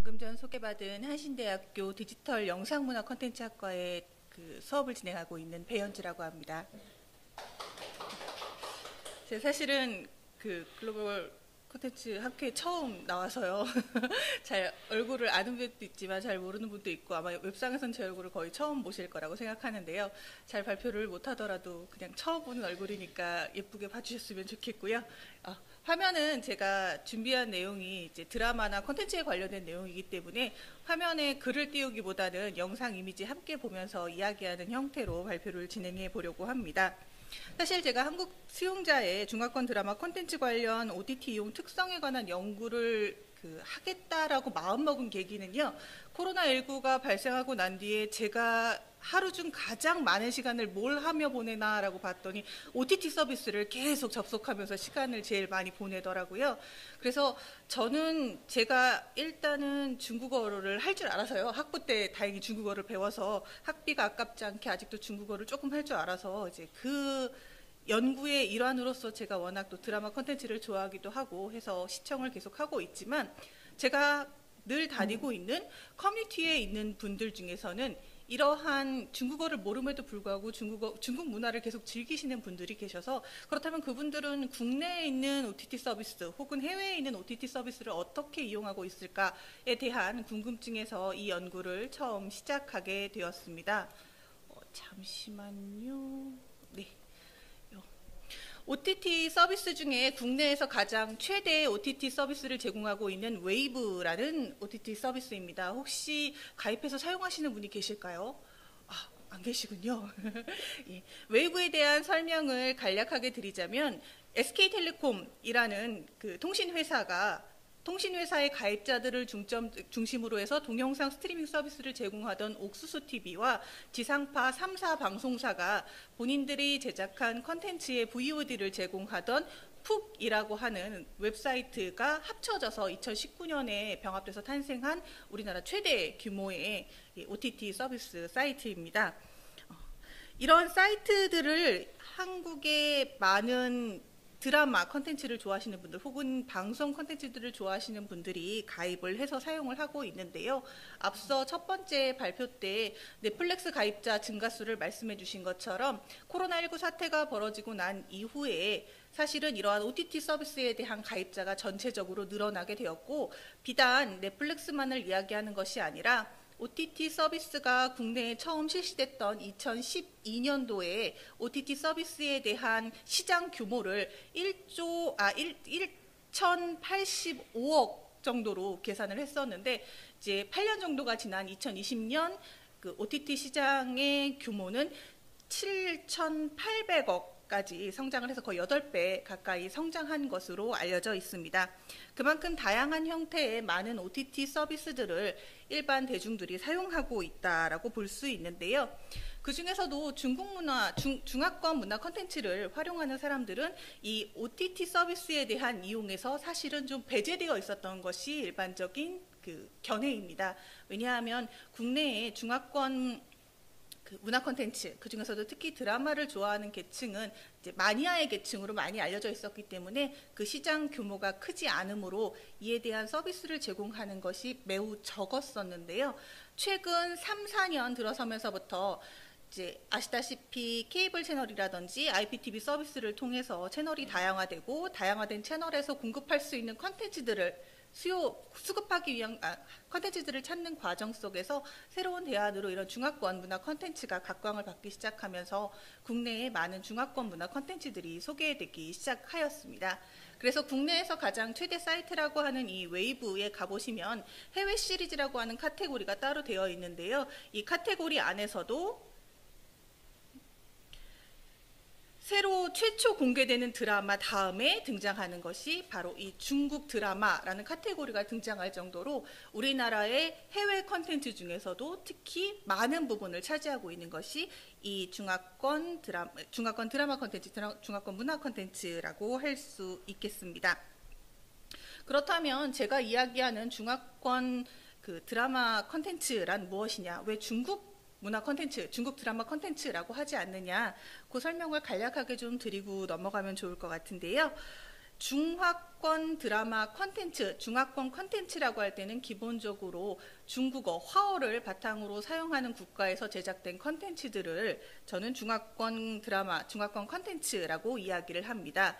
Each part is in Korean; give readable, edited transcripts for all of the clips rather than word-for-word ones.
방금 전 소개받은 한신대학교 디지털 영상문화 콘텐츠학과의 수업을 진행하고 있는 배현주라고 합니다. 제가 사실은 글로벌 콘텐츠 학회에 처음 나와서요. 잘 얼굴을 아는 분도 있지만 잘 모르는 분도 있고 아마 웹상에서는 제 얼굴을 거의 처음 보실 거라고 생각하는데요. 잘 발표를 못하더라도 그냥 처음 보는 얼굴이니까 예쁘게 봐주셨으면 좋겠고요. 화면은 제가 준비한 내용이 이제 드라마나 콘텐츠에 관련된 내용이기 때문에 화면에 글을 띄우기보다는 영상 이미지 함께 보면서 이야기하는 형태로 발표를 진행해 보려고 합니다. 사실 제가 한국 수용자의 중화권 드라마 콘텐츠 관련 OTT 이용 특성에 관한 연구를 하겠다라고 마음먹은 계기는요. 코로나19가 발생하고 난 뒤에 제가 하루 중 가장 많은 시간을 뭘 하며 보내나라고 봤더니 OTT 서비스를 계속 접속하면서 시간을 제일 많이 보내더라고요. 그래서 저는 제가 일단은 중국어를 할 줄 알아서요. 학부 때 다행히 중국어를 배워서 학비가 아깝지 않게 아직도 중국어를 조금 할 줄 알아서 이제 연구의 일환으로서 제가 워낙 또 드라마 콘텐츠를 좋아하기도 하고 해서 시청을 계속 하고 있지만 제가 늘 다니고 있는 커뮤니티에 있는 분들 중에서는 이러한 중국어를 모름에도 불구하고 중국 문화를 계속 즐기시는 분들이 계셔서 그렇다면 그분들은 국내에 있는 OTT 서비스 혹은 해외에 있는 OTT 서비스를 어떻게 이용하고 있을까에 대한 궁금증에서 이 연구를 처음 시작하게 되었습니다. 잠시만요. 네. OTT 서비스 중에 국내에서 가장 최대 OTT 서비스를 제공하고 있는 웨이브라는 OTT 서비스입니다. 혹시 가입해서 사용하시는 분이 계실까요? 안 계시군요. 예. 웨이브에 대한 설명을 간략하게 드리자면 SK텔레콤이라는 통신회사의 가입자들을 중심으로 해서 동영상 스트리밍 서비스를 제공하던 옥수수TV와 지상파 3사 방송사가 본인들이 제작한 컨텐츠의 VOD를 제공하던 푹이라고 하는 웹사이트가 합쳐져서 2019년에 병합돼서 탄생한 우리나라 최대 규모의 OTT 서비스 사이트입니다. 이런 사이트들을 한국의 많은 드라마 콘텐츠를 좋아하시는 분들 혹은 방송 콘텐츠들을 좋아하시는 분들이 가입을 해서 사용을 하고 있는데요. 앞서 첫 번째 발표 때 넷플릭스 가입자 증가수를 말씀해 주신 것처럼 코로나19 사태가 벌어지고 난 이후에 사실은 이러한 OTT 서비스에 대한 가입자가 전체적으로 늘어나게 되었고 비단 넷플릭스만을 이야기하는 것이 아니라 OTT 서비스가 국내에 처음 실시됐던 2012년도에 OTT 서비스에 대한 시장 규모를 1,085억 정도로 계산을 했었는데 이제 8년 정도가 지난 2020년 OTT 시장의 규모는 7,800억까지 성장을 해서 거의 8배 가까이 성장한 것으로 알려져 있습니다. 그만큼 다양한 형태의 많은 OTT 서비스들을 일반 대중들이 사용하고 있다라고 볼 수 있는데요. 그 중에서도 중화권 문화 콘텐츠를 활용하는 사람들은 이 OTT 서비스에 대한 이용에서 사실은 좀 배제되어 있었던 것이 일반적인 견해입니다. 왜냐하면 국내에 중화권 문화 콘텐츠, 그 중에서도 특히 드라마를 좋아하는 계층은 이제 마니아의 계층으로 많이 알려져 있었기 때문에 그 시장 규모가 크지 않으므로 이에 대한 서비스를 제공하는 것이 매우 적었었는데요. 최근 3, 4년 들어서면서부터 이제 아시다시피 케이블 채널이라든지 IPTV 서비스를 통해서 채널이 다양화되고 다양화된 채널에서 공급할 수 있는 콘텐츠들을 수급하기 위한 콘텐츠들을 찾는 과정 속에서 새로운 대안으로 이런 중화권 문화 콘텐츠가 각광을 받기 시작하면서 국내에 많은 중화권 문화 콘텐츠들이 소개되기 시작하였습니다. 그래서 국내에서 가장 최대 사이트라고 하는 이 웨이브에 가보시면 해외 시리즈라고 하는 카테고리가 따로 되어 있는데요. 이 카테고리 안에서도 새로 최초 공개되는 드라마 다음에 등장하는 것이 바로 이 중국 드라마라는 카테고리가 등장할 정도로 우리나라의 해외 콘텐츠 중에서도 특히 많은 부분을 차지하고 있는 것이 이 중화권 드라마 콘텐츠, 중화권 문화 콘텐츠라고 할 수 있겠습니다. 그렇다면 제가 이야기하는 중화권 드라마 콘텐츠란 무엇이냐? 왜 중국 문화 콘텐츠, 중국 드라마 콘텐츠라고 하지 않느냐, 그 설명을 간략하게 좀 드리고 넘어가면 좋을 것 같은데요. 중화권 드라마 컨텐츠, 중화권 컨텐츠라고 할 때는 기본적으로 중국어, 화어를 바탕으로 사용하는 국가에서 제작된 컨텐츠들을 저는 중화권 드라마, 중화권 컨텐츠라고 이야기를 합니다.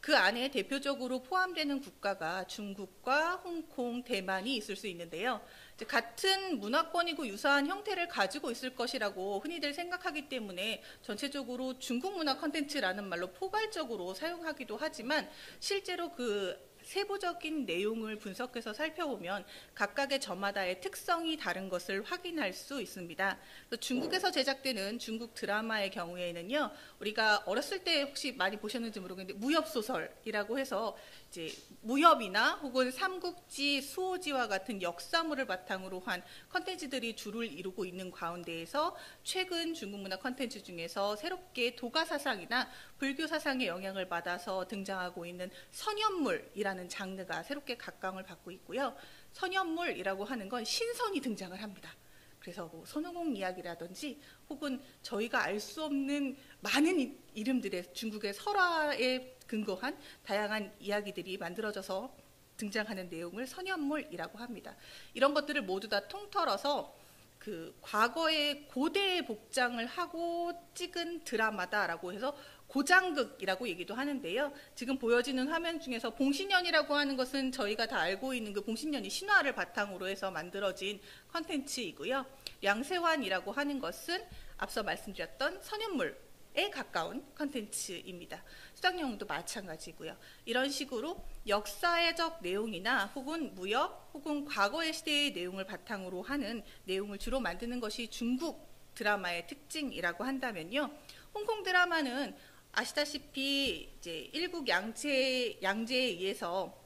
그 안에 대표적으로 포함되는 국가가 중국과 홍콩, 대만이 있을 수 있는데요. 같은 문화권이고 유사한 형태를 가지고 있을 것이라고 흔히들 생각하기 때문에 전체적으로 중국 문화 컨텐츠라는 말로 포괄적으로 사용하기도 하지만 실제로 그 세부적인 내용을 분석해서 살펴보면 각각의 저마다의 특성이 다른 것을 확인할 수 있습니다. 중국에서 제작되는 중국 드라마의 경우에는요, 우리가 어렸을 때 혹시 많이 보셨는지 모르겠는데 무협소설이라고 해서 이제 무협이나 혹은 삼국지, 수호지와 같은 역사물을 바탕으로 한 컨텐츠들이 주를 이루고 있는 가운데에서 최근 중국 문화 컨텐츠 중에서 새롭게 도가 사상이나 불교 사상의 영향을 받아서 등장하고 있는 선현물이라는 장르가 새롭게 각광을 받고 있고요. 선현물이라고 하는 건 신선이 등장을 합니다. 그래서 뭐 손오공 이야기라든지 혹은 저희가 알 수 없는 많은 이름들의 중국의 설화에 근거한 다양한 이야기들이 만들어져서 등장하는 내용을 선현물이라고 합니다. 이런 것들을 모두 다 통틀어서 그 과거의 고대의 복장을 하고 찍은 드라마다라고 해서 고장극이라고 얘기도 하는데요. 지금 보여지는 화면 중에서 봉신년이라고 하는 것은 저희가 다 알고 있는 그 봉신년이 신화를 바탕으로 해서 만들어진 컨텐츠이고요. 양세환이라고 하는 것은 앞서 말씀드렸던 선현물에 가까운 컨텐츠입니다. 수장영웅도 마찬가지고요. 이런 식으로 역사적 내용이나 혹은 무역 혹은 과거의 시대의 내용을 바탕으로 하는 내용을 주로 만드는 것이 중국 드라마의 특징이라고 한다면요. 홍콩 드라마는 아시다시피 이제 일국 양제에 의해서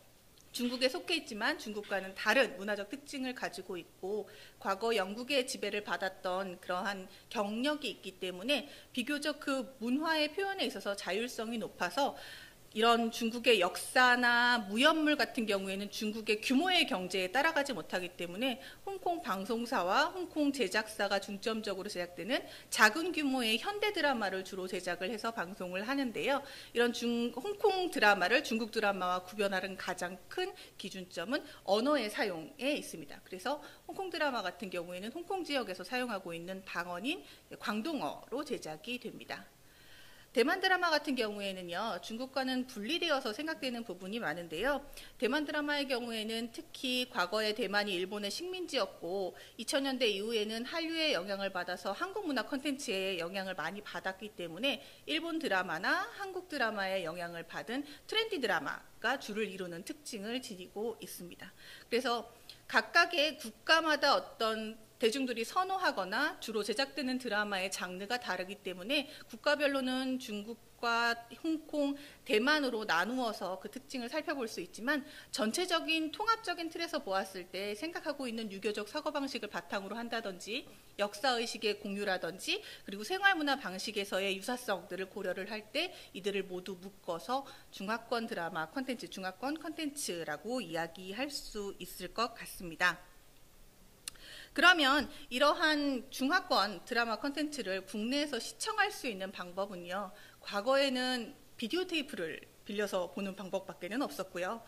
중국에 속해 있지만 중국과는 다른 문화적 특징을 가지고 있고 과거 영국의 지배를 받았던 그러한 경력이 있기 때문에 비교적 그 문화의 표현에 있어서 자율성이 높아서 이런 중국의 역사나 무협물 같은 경우에는 중국의 규모의 경제에 따라가지 못하기 때문에 홍콩 방송사와 홍콩 제작사가 중점적으로 제작되는 작은 규모의 현대 드라마를 주로 제작을 해서 방송을 하는데요. 이런 홍콩 드라마를 중국 드라마와 구별하는 가장 큰 기준점은 언어의 사용에 있습니다. 그래서 홍콩 드라마 같은 경우에는 홍콩 지역에서 사용하고 있는 방언인 광동어로 제작이 됩니다. 대만 드라마 같은 경우에는요, 중국과는 분리되어서 생각되는 부분이 많은데요. 대만 드라마의 경우에는 특히 과거에 대만이 일본의 식민지였고 2000년대 이후에는 한류의 영향을 받아서 한국 문화 콘텐츠에 영향을 많이 받았기 때문에 일본 드라마나 한국 드라마의 영향을 받은 트렌디 드라마가 주를 이루는 특징을 지니고 있습니다. 그래서 각각의 국가마다 어떤 대중들이 선호하거나 주로 제작되는 드라마의 장르가 다르기 때문에 국가별로는 중국과 홍콩, 대만으로 나누어서 그 특징을 살펴볼 수 있지만 전체적인 통합적인 틀에서 보았을 때 생각하고 있는 유교적 사고방식을 바탕으로 한다든지 역사의식의 공유라든지 그리고 생활문화 방식에서의 유사성들을 고려를 할 때 이들을 모두 묶어서 중화권 드라마 콘텐츠, 중화권 콘텐츠라고 이야기할 수 있을 것 같습니다. 그러면 이러한 중화권 드라마 콘텐츠를 국내에서 시청할 수 있는 방법은요. 과거에는 비디오 테이프를 빌려서 보는 방법밖에는 없었고요.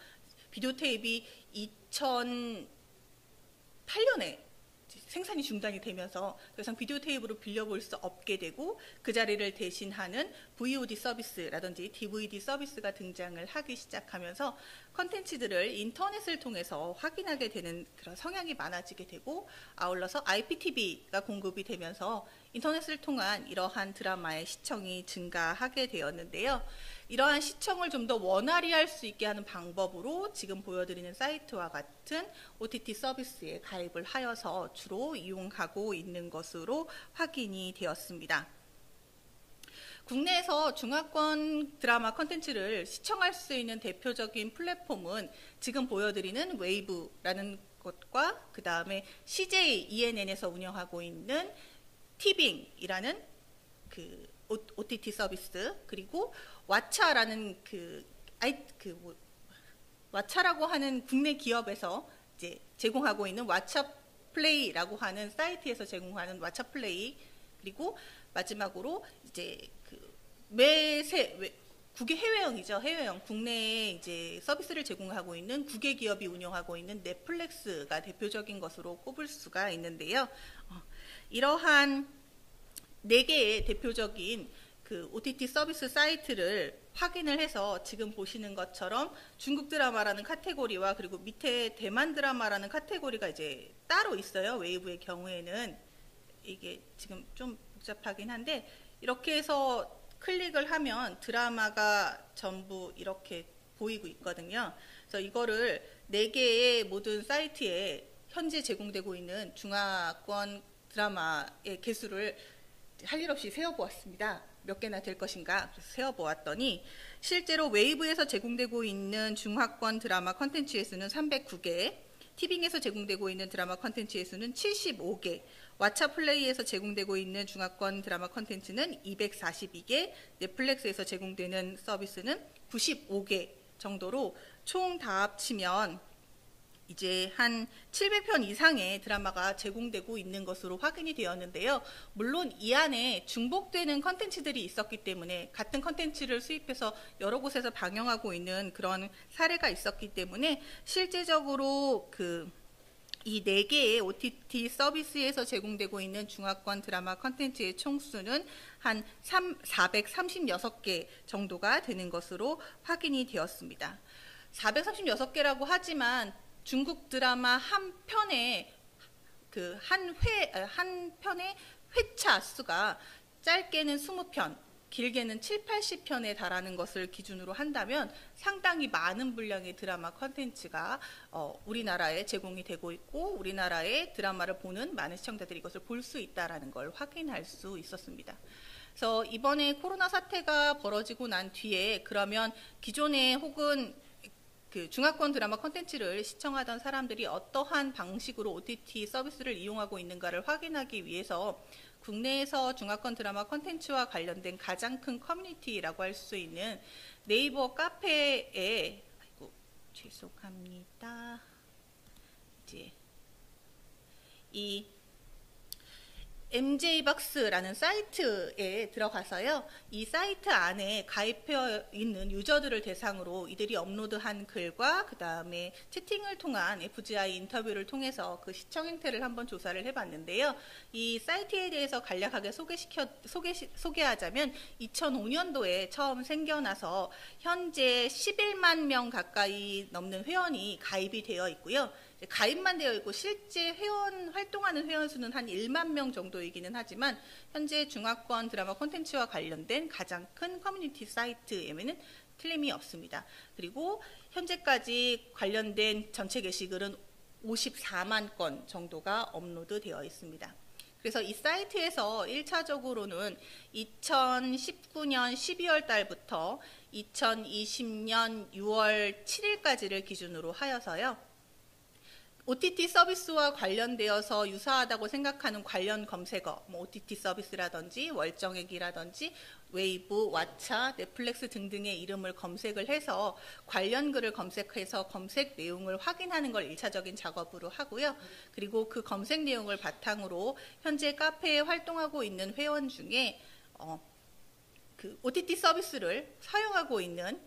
비디오 테이프이 2008년에 생산이 중단이 되면서 더 이상 비디오 테이프로 빌려볼 수 없게 되고 그 자리를 대신하는 VOD 서비스라든지 DVD 서비스가 등장을 하기 시작하면서 컨텐츠들을 인터넷을 통해서 확인하게 되는 그런 성향이 많아지게 되고 아울러서 IPTV가 공급이 되면서 인터넷을 통한 이러한 드라마의 시청이 증가하게 되었는데요. 이러한 시청을 좀 더 원활히 할 수 있게 하는 방법으로 지금 보여드리는 사이트와 같은 OTT 서비스에 가입을 하여서 주로 이용하고 있는 것으로 확인이 되었습니다. 국내에서 중화권 드라마 콘텐츠를 시청할 수 있는 대표적인 플랫폼은 지금 보여드리는 웨이브라는 것과 그 다음에 CJ ENN에서 운영하고 있는 티빙이라는 그 OTT 서비스 그리고 왓챠라는 왓챠라고 하는 국내 기업에서 이제 제공하고 있는 왓챠 플레이라고 하는 사이트에서 제공하는 왓챠 플레이 그리고 마지막으로 이제 국외 해외형이죠. 해외형. 국내에 이제 서비스를 제공하고 있는 국외 기업이 운영하고 있는 넷플릭스가 대표적인 것으로 꼽을 수가 있는데요. 이러한 4개의 대표적인 그 OTT 서비스 사이트를 확인을 해서 지금 보시는 것처럼 중국 드라마라는 카테고리와 그리고 밑에 대만 드라마라는 카테고리가 이제 따로 있어요. 웨이브의 경우에는 이게 지금 좀 복잡하긴 한데 이렇게 해서 클릭을 하면 드라마가 전부 이렇게 보이고 있거든요. 그래서 이거를 4개의 모든 사이트에 현재 제공되고 있는 중화권 드라마의 개수를 할 일 없이 세어보았습니다. 몇 개나 될 것인가 그래서 세어보았더니 실제로 웨이브에서 제공되고 있는 중화권 드라마 컨텐츠의 수는 309개, 티빙에서 제공되고 있는 드라마 컨텐츠의 수는 75개, 왓챠 플레이에서 제공되고 있는 중화권 드라마 컨텐츠는 242개, 넷플릭스에서 제공되는 서비스는 95개 정도로 총 다 합치면 이제 한 700편 이상의 드라마가 제공되고 있는 것으로 확인이 되었는데요. 물론 이 안에 중복되는 컨텐츠들이 있었기 때문에 같은 컨텐츠를 수입해서 여러 곳에서 방영하고 있는 그런 사례가 있었기 때문에 실제적으로 이 4개의 OTT 서비스에서 제공되고 있는 중화권 드라마 컨텐츠의 총수는 한 436개 정도가 되는 것으로 확인이 되었습니다. 436개라고 하지만 중국 드라마 한 편의 한 편의 회차 수가 짧게는 20편, 길게는 7, 80편에 달하는 것을 기준으로 한다면 상당히 많은 분량의 드라마 컨텐츠가 우리나라에 제공이 되고 있고 우리나라의 드라마를 보는 많은 시청자들이 이것을 볼 수 있다는 걸 확인할 수 있었습니다. 그래서 이번에 코로나 사태가 벌어지고 난 뒤에 그러면 기존에 혹은 중화권 드라마 콘텐츠를 시청하던 사람들이 어떠한 방식으로 OTT 서비스를 이용하고 있는가를 확인하기 위해서 국내에서 중화권 드라마 콘텐츠와 관련된 가장 큰 커뮤니티라고 할 수 있는 네이버 카페에 죄송합니다. 이제 이 MJ박스라는 사이트에 들어가서요. 이 사이트 안에 가입해 있는 유저들을 대상으로 이들이 업로드한 글과 그 다음에 채팅을 통한 FGI 인터뷰를 통해서 그 시청 행태를 한번 조사를 해봤는데요. 이 사이트에 대해서 간략하게 소개하자면 2005년도에 처음 생겨나서 현재 11만 명 가까이 넘는 회원이 가입이 되어 있고요. 가입만 되어 있고 실제 활동하는 회원 수는 한 1만 명 정도이기는 하지만 현재 중화권 드라마 콘텐츠와 관련된 가장 큰 커뮤니티 사이트에는 틀림이 없습니다. 그리고 현재까지 관련된 전체 게시글은 54만 건 정도가 업로드되어 있습니다. 그래서 이 사이트에서 1차적으로는 2019년 12월 달부터 2020년 6월 7일까지를 기준으로 하여서요. OTT 서비스와 관련되어서 유사하다고 생각하는 관련 검색어, OTT 서비스라든지 월정액이라든지 웨이브, 왓챠, 넷플릭스 등등의 이름을 검색을 해서 관련 글을 검색해서 검색 내용을 확인하는 걸 1차적인 작업으로 하고요. 그리고 그 검색 내용을 바탕으로 현재 카페에 활동하고 있는 회원 중에 그 OTT 서비스를 사용하고 있는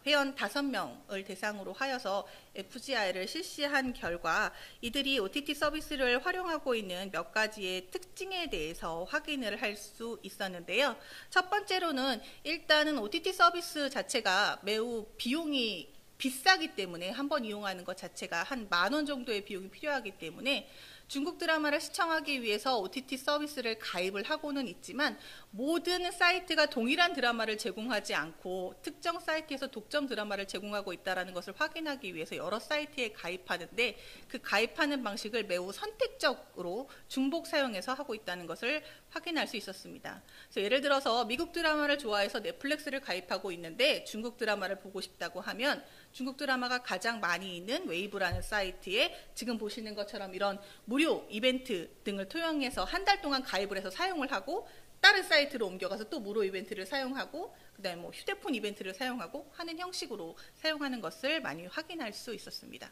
회원 5명을 대상으로 하여서 FGI를 실시한 결과 이들이 OTT 서비스를 활용하고 있는 몇 가지의 특징에 대해서 확인을 할 수 있었는데요. 첫 번째로는 일단은 OTT 서비스 자체가 매우 비용이 비싸기 때문에 한번 이용하는 것 자체가 한 10,000원 정도의 비용이 필요하기 때문에 중국 드라마를 시청하기 위해서 OTT 서비스를 가입을 하고는 있지만 모든 사이트가 동일한 드라마를 제공하지 않고 특정 사이트에서 독점 드라마를 제공하고 있다는 것을 확인하기 위해서 여러 사이트에 가입하는데 그 가입하는 방식을 매우 선택적으로 중복 사용해서 하고 있다는 것을 확인할 수 있었습니다. 그래서 예를 들어서 미국 드라마를 좋아해서 넷플릭스를 가입하고 있는데 중국 드라마를 보고 싶다고 하면 중국 드라마가 가장 많이 있는 웨이브라는 사이트에 지금 보시는 것처럼 이런 무료 이벤트 등을 통해서 한 달 동안 가입을 해서 사용을 하고 다른 사이트로 옮겨가서 또 무료 이벤트를 사용하고 그다음에 휴대폰 이벤트를 사용하고 하는 형식으로 사용하는 것을 많이 확인할 수 있었습니다.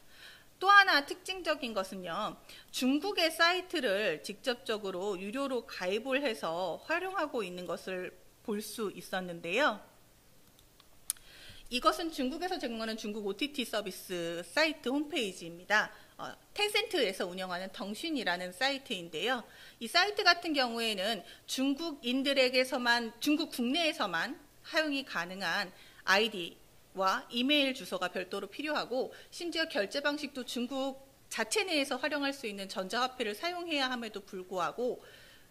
또 하나 특징적인 것은요. 중국의 사이트를 직접적으로 유료로 가입을 해서 활용하고 있는 것을 볼 수 있었는데요. 이것은 중국에서 제공하는 중국 OTT 서비스 사이트 홈페이지입니다. 텐센트에서 운영하는 덩신이라는 사이트인데요. 이 사이트 같은 경우에는 중국 국내에서만 사용이 가능한 아이디와 이메일 주소가 별도로 필요하고, 심지어 결제 방식도 중국 자체 내에서 활용할 수 있는 전자화폐를 사용해야 함에도 불구하고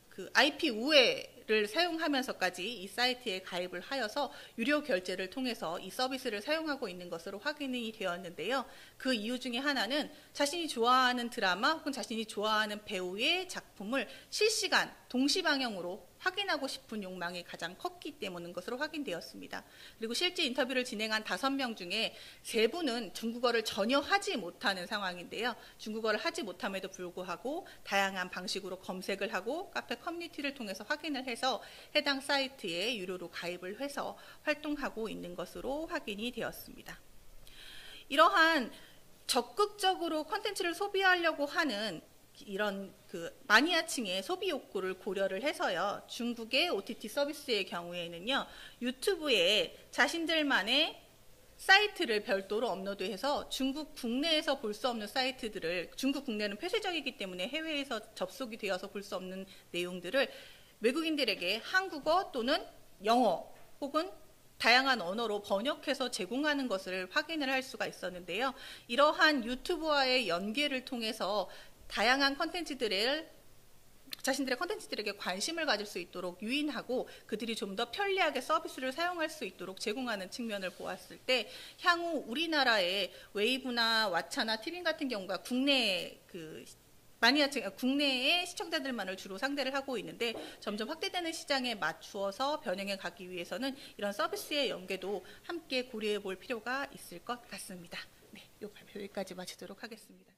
그 IP 우회를 사용하면서까지 이 사이트에 가입을 하여서 유료 결제를 통해서 이 서비스를 사용하고 있는 것으로 확인이 되었는데요. 그 이유 중에 하나는 자신이 좋아하는 드라마 혹은 자신이 좋아하는 배우의 작품을 실시간 동시 방영으로 확인하고 싶은 욕망이 가장 컸기 때문인 것으로 확인되었습니다. 그리고 실제 인터뷰를 진행한 5명 중에 3분은 중국어를 전혀 하지 못하는 상황인데요. 중국어를 하지 못함에도 불구하고 다양한 방식으로 검색을 하고 카페 커뮤니티를 통해서 확인을 해서 해당 사이트에 유료로 가입을 해서 활동하고 있는 것으로 확인이 되었습니다. 이러한 적극적으로 콘텐츠를 소비하려고 하는 이런 그 마니아층의 소비 욕구를 고려를 해서요, 중국의 OTT 서비스의 경우에는요, 유튜브에 자신들만의 사이트를 별도로 업로드해서 중국 국내에서 볼 수 없는 사이트들을, 중국 국내는 폐쇄적이기 때문에 해외에서 접속이 되어서 볼 수 없는 내용들을 외국인들에게 한국어 또는 영어 혹은 다양한 언어로 번역해서 제공하는 것을 확인을 할 수가 있었는데요. 이러한 유튜브와의 연계를 통해서 다양한 컨텐츠들을 자신들의 컨텐츠들에게 관심을 가질 수 있도록 유인하고 그들이 좀 더 편리하게 서비스를 사용할 수 있도록 제공하는 측면을 보았을 때, 향후 우리나라의 웨이브나 왓챠나 티빙 같은 경우가 국내의 국내의 시청자들만을 주로 상대를 하고 있는데, 점점 확대되는 시장에 맞추어서 변형해 가기 위해서는 이런 서비스의 연계도 함께 고려해 볼 필요가 있을 것 같습니다. 네, 이 발표 여기까지 마치도록 하겠습니다.